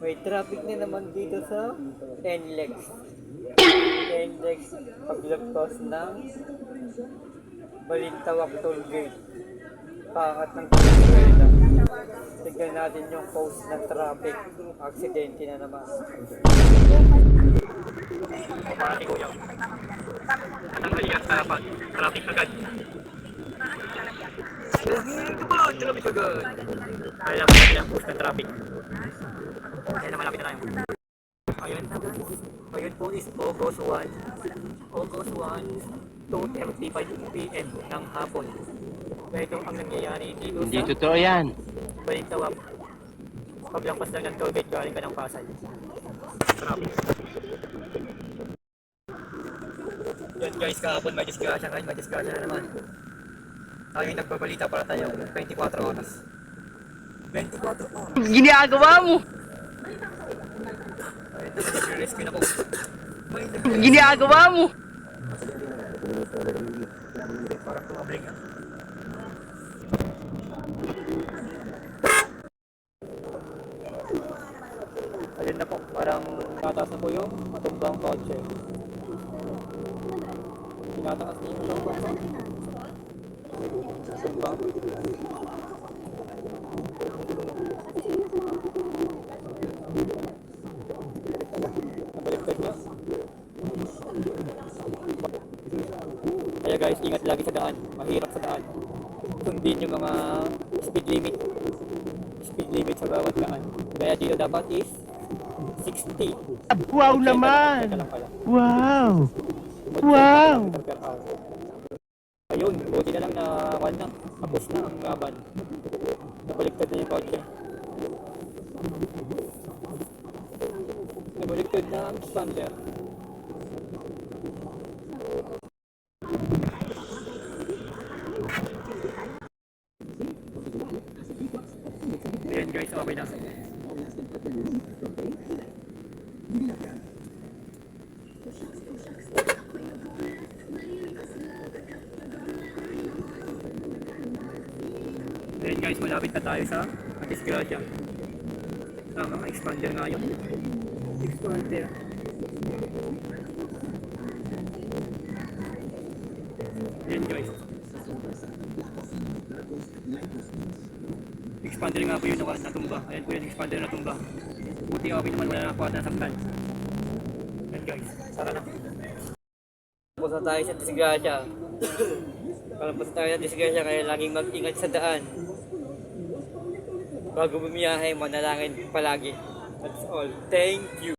May traffic na naman dito sa NLEX. NLEX paglagpas ng Balintawak Toll Gate. Paangat ng Venezuela. Tignan natin yung post ng traffic. Aksidente na naman. Pati ko yun. Anong halikan sa traffic agad? Traffic agad. Kaya lang natin ang post ng traffic. Kaya na malapit na tayo. Ayun na guys. Ayun po is August 1. August 1, 2:35 PM ng hapon. Ito ang nangyayari dito Hindi sa totoo yan. Balintawak. Paglangpas lang ng toll gate galing ka ng Pasay. Traffic. Yan guys, kahapon may disgrasya guys. May disgrasya na naman. Tayo yung nagbabalita para tayo 24 oras. 24 oras. Ginagawa mo! Ayun na, nag-rescue na po. Ginagawa mo! Parang tumabling ah. Ayun na po, parang tataas na po yung matumbang kotse. Tinataas niyo yung tumbang. Tumbang. Nabaliktad niya. Kaya guys, ingat lagi sa daan. Mahirap sa daan. Sundin yung mga speed limit. Speed limit sa bawat daan. Kaya dito dapat is 60. Wow naman! Wow! Wow! Ayun, buti na lang na wala. Tapos na ang laban. Nabaliktad na yung kotse. Nabaliktad na ang expander. Ayan guys, okay na. Ayan guys, malapit na tayo sa disgrasya. Mga expander nga yun. Expander. Ayan guys. Expander nga po yun natumba. Ayan po yung expander na tumba. Buti okay naman, wala na po at nasaktan. Ayan guys, tara na. Tapos na tayo sa disgrasya. Kalapos tayo sa disgrasya kaya laging mag-ingat sa daan. Bago bumiyahe, manalangin palagi. That's all. Thank you.